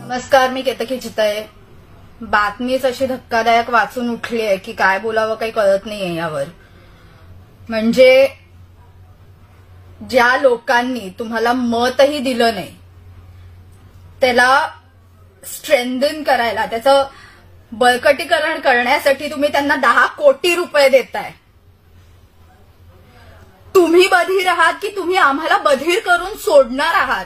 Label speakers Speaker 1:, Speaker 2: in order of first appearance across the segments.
Speaker 1: नमस्कार, मी केतकी चितळे. बातमीच अशी धक्कादायक वाचून उठली आहे की काय बोलावं काही कळत नाहीये यावर. म्हणजे ज्या लोकांनी तुम्हाला मतही दिलं नाही त्याला स्ट्रेंथन करायला, त्याचं बळकटीकरण करण्यासाठी तुम्ही त्यांना 10 कोटी रुपये देताय. तुम्ही बधीर आहात की तुम्ही आम्हाला बधीर करून सोडणार आहात?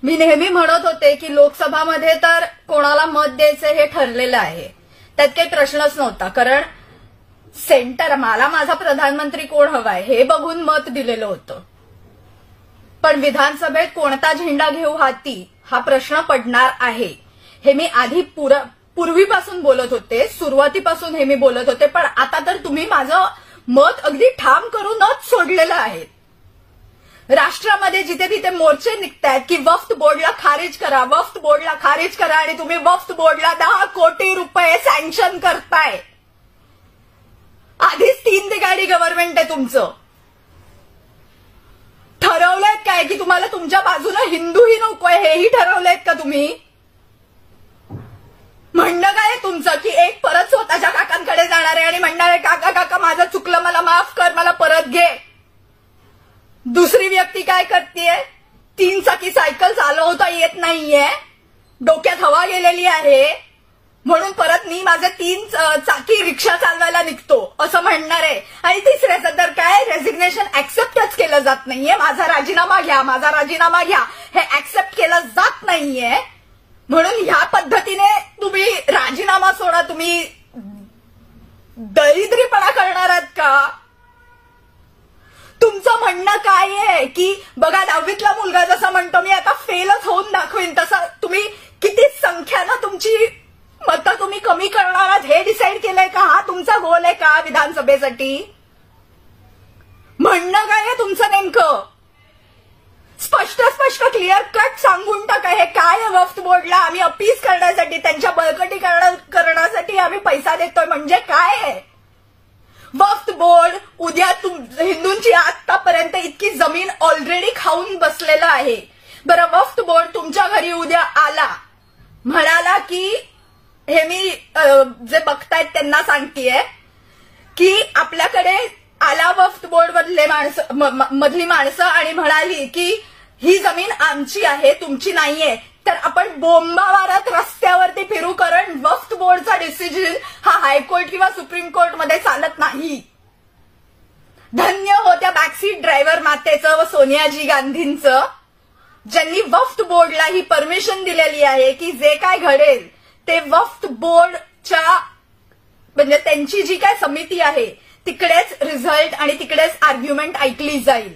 Speaker 1: मी नेहमी म्हणत होते की लोकसभामध्ये तर कोणाला मत द्यायचं हे ठरलेलं आहे, त्यात काही प्रश्नच नव्हता. कारण सेंटर मला माझा प्रधानमंत्री कोण हवाय हे बघून मत दिलेलं होतं. पण विधानसभेत कोणता झेंडा घेऊ हाती हा प्रश्न पडणार आहे हे मी आधी पूर्वीपासून बोलत होते, सुरुवातीपासून हे मी बोलत होते. पण आता तर तुम्ही माझं मत अगदी ठाम करूनच सोडलेलं आहे. राष्ट्रामध्ये जिथे तिथे मोर्चे निघतायत की वक्फ बोर्डला खारिज करा, वक्फ बोर्डला खारिज करा, आणि तुम्ही वक्फ बोर्डला 10 कोटी रुपये सँक्शन करताय. आधीच 3 तिघाडी गव्हर्नमेंट आहे तुमचं. ठरवलंय काय की तुम्हाला तुमच्या बाजूला हिंदूही नकोय हेही ठरवलंय का तुम्ही? म्हणणं काय तुमचं की एक परत स्वतःच्या काकांकडे जाणार आहे आणि म्हणणार आहे काका काका माझं चुकलं, मला माफ कर, मला परत घे. दुसरी व्यक्ती काय करतेय? 3 चाकी सायकल चालवता येत नाहीये, डोक्यात हवा गेलेली आहे, म्हणून परत मी माझे 3 चाकी रिक्षा चालवायला निघतो असं म्हणणार आहे. आणि तिसऱ्याचं तर काय, रेझिग्नेशन ऍक्सेप्टच केलं जात नाहीये. माझा राजीनामा घ्या, माझा राजीनामा घ्या हे ऍक्सेप्ट केलं जात नाहीये. म्हणून ह्या पद्धतीने तुम्ही राजीनामा सोडा. तुम्ही दरिद्रीपणा करणार आहात का? तुमचं म्हणणं काय आहे की बघा 10वीतला मुलगा जसा म्हणतो मी आता फेलच होऊन दाखवीन, तसं तुम्ही किती संख्यानं तुमची मतं तुम्ही कमी करणार आहात हे डिसाईड केलंय का? हा तुमचा गोल आहे का विधानसभेसाठी? म्हणणं काय आहे तुमचं नेमकं? स्पष्ट क्लिअर कट सांगून टाका हे काय आहे. वक्फ बोर्डला आम्ही अपील करण्यासाठी, त्यांच्या बळकटीकरणासाठी आम्ही पैसा देतोय म्हणजे काय आहे? वक्फ बोर्ड उद्या हिंदूंची आतापर्यंत इतकी जमीन ऑलरेडी खाऊन बसलेलं आहे. बरं, वक्फ बोर्ड तुमच्या घरी उद्या आला, म्हणाला की हे मी जे बघतायत त्यांना सांगतेय की आपल्याकडे आला वक्फ बोर्ड मधली माणसं आणि म्हणाली की ही जमीन आमची आहे तुमची नाहीये, तर आपण बोंबा मारत रस्त्यावरती फिरू, कारण वक्फ बोर्डचा डिसिजन हा हायकोर्ट किंवा सुप्रीम कोर्टमध्ये चालत नाही. धन्य हो त्या बॅकसीट ड्रायव्हर मातेचं व सोनियाजी गांधींचं, ज्यांनी वक्फ बोर्डला ही परमिशन दिलेली आहे की जे काय घडेल ते वक्फ बोर्डच्या म्हणजे त्यांची जी काय समिती आहे तिकडेच रिझल्ट आणि तिकडेच आर्ग्युमेंट ऐकली जाईल.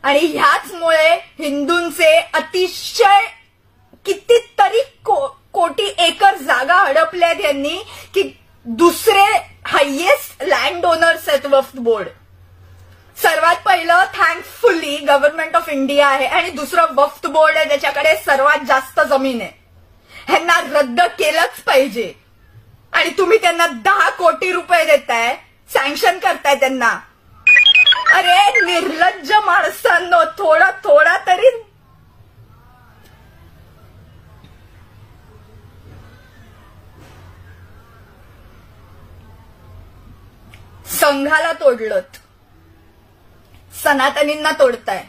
Speaker 1: आणि ह्याचमुळे हिंदूंचे अतिशय कितीतरी कोटी एकर जागा हडपल्यात यांनी की दुसरे हायेस्ट लँड ओनर्स आहेत वक्फ बोर्ड. सर्वात पहिलं थँकफुली गव्हर्नमेंट ऑफ इंडिया आहे आणि दुसरं वक्फ बोर्ड आहे ज्याच्याकडे सर्वात जास्त जमीन आहे. ह्यांना रद्द केलंच पाहिजे. आणि तुम्ही त्यांना 10 कोटी रुपये देताय, सँक्शन करताय त्यांना. अरे निर्लज्ज माणसांनो, थोडा तरी संघाला तोडलत, सनातनींना तोडताय.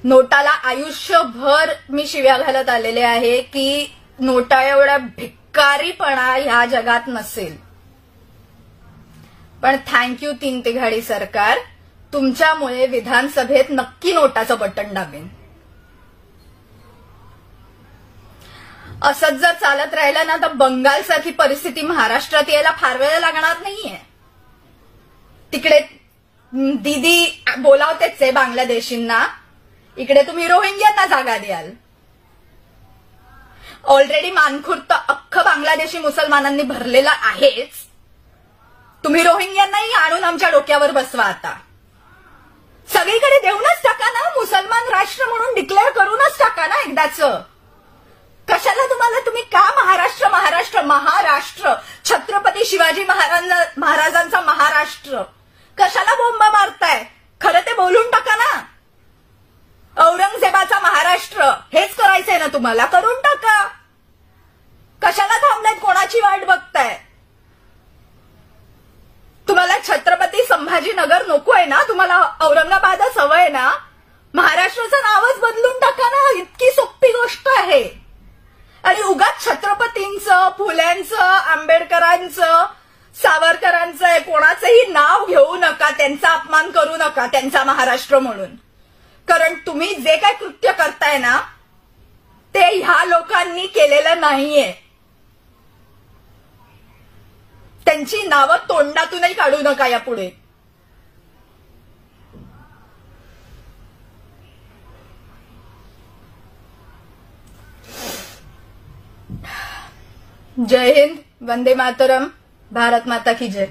Speaker 1: नोटाला आयुष्यभर मी शिव्या घालत आलेले आहे की नोटा एवढा भिक्कारीपणा ह्या जगात नसेल. पण थँक्यू 3 तिघाडी सरकार, तुमच्यामुळे विधानसभेत नक्की नोटाचं बटन दाबेन. असंच जर चालत राहिलं ना तर बंगालसारखी परिस्थिती महाराष्ट्रात यायला फार वेळ लागणार नाहीये. तिकडे दीदी बोलावतेच आहे बांगलादेशींना, इकडे तुम्ही रोहिंग्यांना जागा द्याल. ऑलरेडी मानखुर्द अख्खं बांगलादेशी मुसलमानांनी भरलेला आहेच, तुम्ही रोहिंग्यांनाही आणून आमच्या डोक्यावर बसवा. आता सगळीकडे देऊनच टाका ना, मुसलमान राष्ट्र म्हणून डिक्लेअर करूनच टाका ना एकदाच. कशाला तुम्ही का महाराष्ट्र छत्रपती शिवाजी महाराजांचा महाराष्ट्र कशाला बोंबा मारताय? तुम्हाला, करून टाका. कशाला थांबलात, कोणाची वाट बघताय? तुम्हाला छत्रपती संभाजीनगर नको आहे ना, तुम्हाला औरंगाबादच हवं आहे ना, महाराष्ट्राचं नावच बदलून टाका ना, इतकी सोपी गोष्ट आहे. आणि उगाच छत्रपतींचं, फुल्यांचं, आंबेडकरांचं, सावरकरांचं कोणाचंही नाव घेऊ नका, त्यांचा अपमान करू नका त्यांचा महाराष्ट्र म्हणून. कारण तुम्ही जे काय कृत्य करताय ना ते ह्या लोकांनी केलेलं नाहीये. त्यांची नावं तोंडातूनही काढू नका यापुढे. जय हिंद, वंदे मातरम, भारत माता की जय.